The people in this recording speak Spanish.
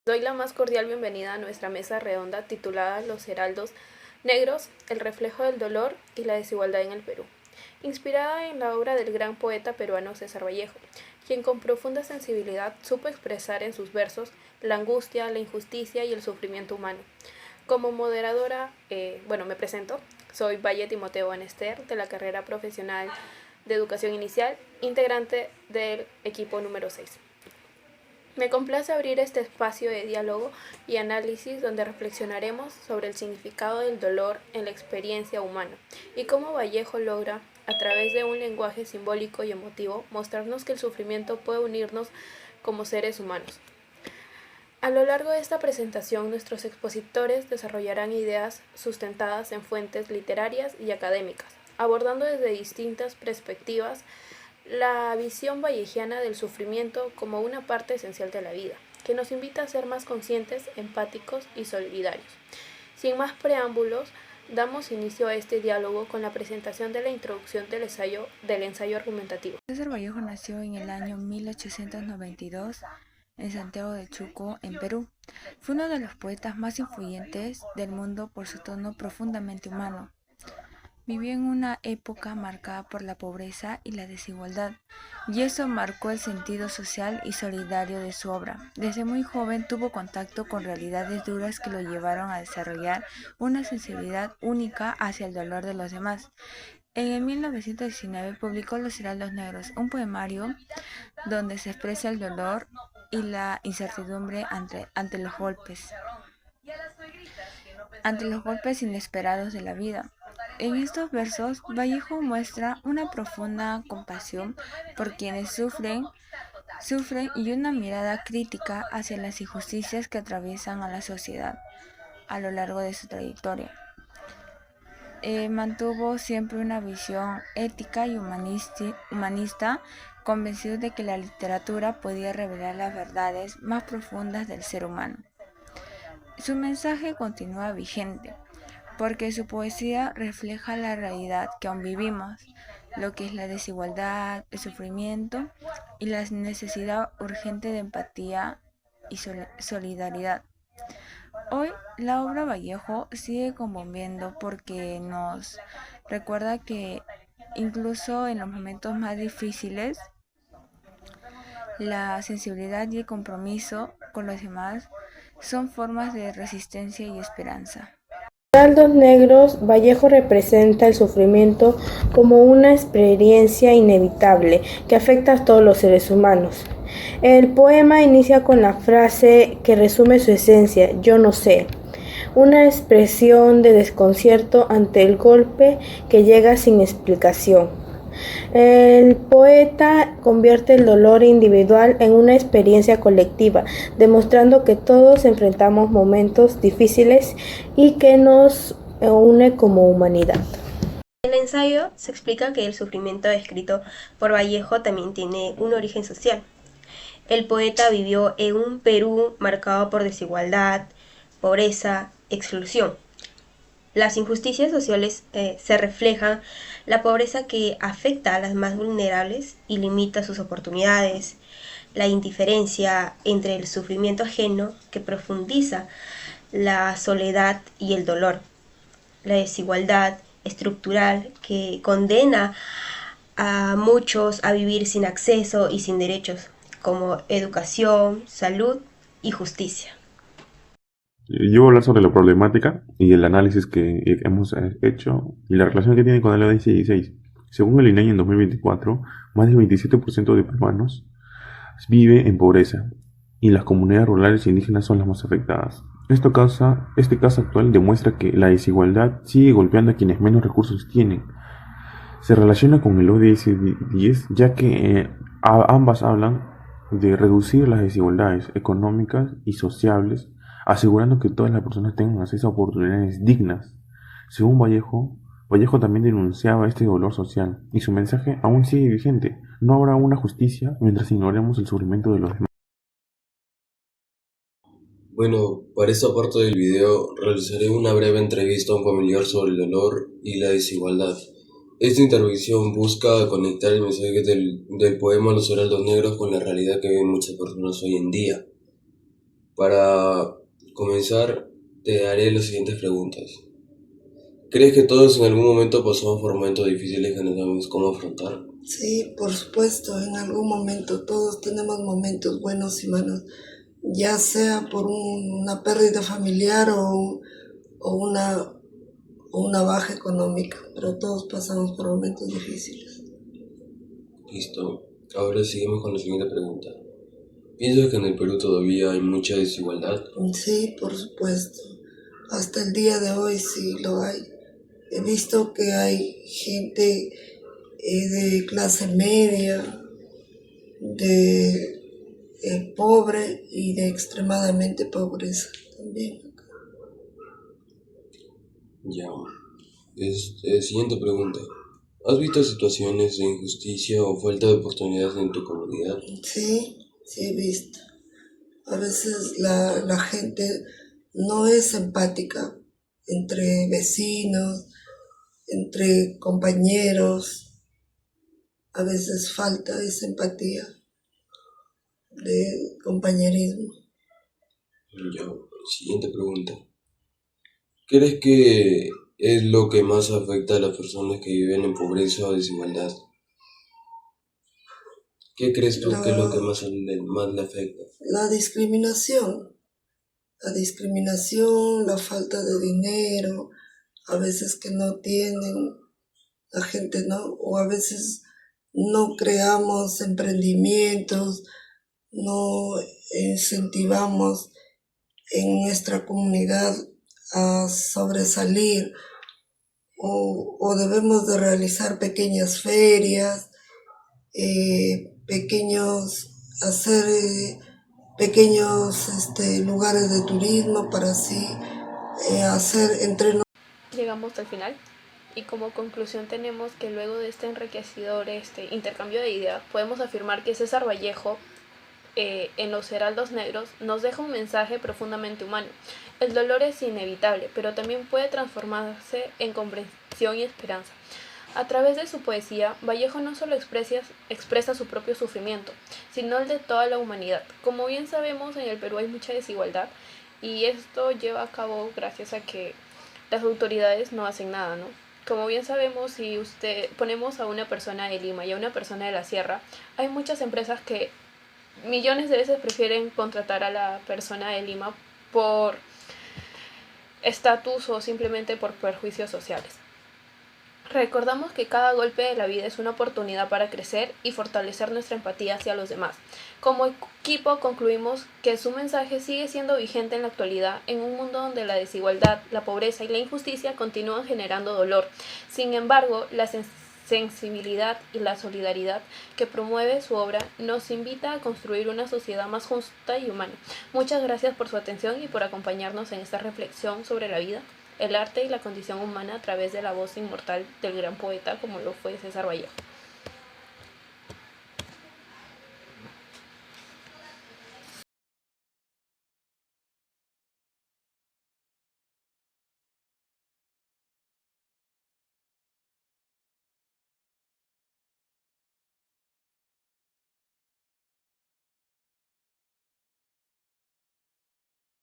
Doy la más cordial bienvenida a nuestra mesa redonda titulada Los Heraldos Negros, el reflejo del dolor y la desigualdad en el Perú, inspirada en la obra del gran poeta peruano César Vallejo, quien con profunda sensibilidad supo expresar en sus versos la angustia, la injusticia y el sufrimiento humano. Como moderadora, me presento, soy Valle Timoteo Anester, de la carrera profesional de Educación Inicial, integrante del equipo número 6. Me complace abrir este espacio de diálogo y análisis donde reflexionaremos sobre el significado del dolor en la experiencia humana y cómo Vallejo logra, a través de un lenguaje simbólico y emotivo, mostrarnos que el sufrimiento puede unirnos como seres humanos. A lo largo de esta presentación, nuestros expositores desarrollarán ideas sustentadas en fuentes literarias y académicas, abordando desde distintas perspectivas la visión vallejiana del sufrimiento como una parte esencial de la vida, que nos invita a ser más conscientes, empáticos y solidarios. Sin más preámbulos, damos inicio a este diálogo con la presentación de la introducción del ensayo argumentativo. César Vallejo nació en el año 1892 en Santiago de Chuco, en Perú. Fue uno de los poetas más influyentes del mundo por su tono profundamente humano. Vivió en una época marcada por la pobreza y la desigualdad, y eso marcó el sentido social y solidario de su obra. Desde muy joven tuvo contacto con realidades duras que lo llevaron a desarrollar una sensibilidad única hacia el dolor de los demás. En 1919 publicó Los Heraldos Negros, un poemario donde se expresa el dolor y la incertidumbre ante los golpes inesperados de la vida. En estos versos, Vallejo muestra una profunda compasión por quienes sufren y una mirada crítica hacia las injusticias que atraviesan a la sociedad a lo largo de su trayectoria. Mantuvo siempre una visión ética y humanista, convencido de que la literatura podía revelar las verdades más profundas del ser humano. Su mensaje continúa vigente, porque su poesía refleja la realidad que aún vivimos, lo que es la desigualdad, el sufrimiento y la necesidad urgente de empatía y solidaridad. Hoy la obra Vallejo sigue conmoviendo porque nos recuerda que incluso en los momentos más difíciles, la sensibilidad y el compromiso con los demás son formas de resistencia y esperanza. Heraldos Negros, Vallejo representa el sufrimiento como una experiencia inevitable que afecta a todos los seres humanos. El poema inicia con la frase que resume su esencia: yo no sé, una expresión de desconcierto ante el golpe que llega sin explicación. El poeta convierte el dolor individual en una experiencia colectiva, demostrando que todos enfrentamos momentos difíciles y que nos une como humanidad. En el ensayo se explica que el sufrimiento descrito por Vallejo también tiene un origen social. El poeta vivió en un Perú marcado por desigualdad, pobreza, exclusión. Las injusticias sociales se reflejan la pobreza que afecta a las más vulnerables y limita sus oportunidades, la indiferencia entre el sufrimiento ajeno que profundiza la soledad y el dolor, la desigualdad estructural que condena a muchos a vivir sin acceso y sin derechos, como educación, salud y justicia. Yo voy a hablar sobre la problemática y el análisis que hemos hecho y la relación que tiene con el ODS 16. Según el INEGI en 2024, más del 27% de peruanos vive en pobreza y las comunidades rurales e indígenas son las más afectadas. Este caso actual demuestra que la desigualdad sigue golpeando a quienes menos recursos tienen. Se relaciona con el ODS 10 ya que ambas hablan de reducir las desigualdades económicas y sociales, asegurando que todas las personas tengan acceso a oportunidades dignas. Según Vallejo también denunciaba este dolor social, y su mensaje aún sigue vigente: no habrá una justicia mientras ignoremos el sufrimiento de los demás. Bueno, para esta parte del video realizaré una breve entrevista a un familiar sobre el dolor y la desigualdad. Esta intervención busca conectar el mensaje del poema Los Heraldos Negros con la realidad que viven muchas personas hoy en día. Para comenzar, te haré las siguientes preguntas. ¿Crees que todos en algún momento pasamos por momentos difíciles que no sabemos cómo afrontar? Sí, por supuesto, en algún momento todos tenemos momentos buenos y malos, ya sea por una pérdida familiar o una baja económica, pero todos pasamos por momentos difíciles. Listo. Ahora seguimos con la siguiente pregunta. ¿Piensas que en el Perú todavía hay mucha desigualdad? Sí, por supuesto, hasta el día de hoy sí lo hay. He visto que hay gente de clase media, de pobre y de extremadamente pobreza también. Ya. Siguiente pregunta. ¿Has visto situaciones de injusticia o falta de oportunidades en tu comunidad? Sí, sí he visto. A veces la gente no es empática entre vecinos, entre compañeros. A veces falta esa empatía de compañerismo. Ya. Siguiente pregunta. ¿Crees que es lo que más afecta a las personas que viven en pobreza o desigualdad? ¿Qué crees tú que es lo que más le afecta? La discriminación, la falta de dinero, a veces que no tienen, la gente no, o a veces no creamos emprendimientos, no incentivamos en nuestra comunidad a sobresalir o debemos de realizar pequeñas ferias, hacer pequeños lugares de turismo para así hacer entre Llegamos al final y como conclusión tenemos que luego de este enriquecedor intercambio de ideas podemos afirmar que César Vallejo en Los Heraldos Negros nos deja un mensaje profundamente humano. El dolor es inevitable, pero también puede transformarse en comprensión y esperanza. A través de su poesía, Vallejo no solo expresa su propio sufrimiento, sino el de toda la humanidad. Como bien sabemos, en el Perú hay mucha desigualdad y esto lleva a cabo gracias a que las autoridades no hacen nada, ¿no? Como bien sabemos, si ponemos a una persona de Lima y a una persona de la Sierra, hay muchas empresas que millones de veces prefieren contratar a la persona de Lima por estatus o simplemente por perjuicios sociales. Recordamos que cada golpe de la vida es una oportunidad para crecer y fortalecer nuestra empatía hacia los demás. Como equipo concluimos que su mensaje sigue siendo vigente en la actualidad en un mundo donde la desigualdad, la pobreza y la injusticia continúan generando dolor. Sin embargo, la sensibilidad y la solidaridad que promueve su obra nos invita a construir una sociedad más justa y humana. Muchas gracias por su atención y por acompañarnos en esta reflexión sobre la vida, el arte y la condición humana a través de la voz inmortal del gran poeta como lo fue César Vallejo.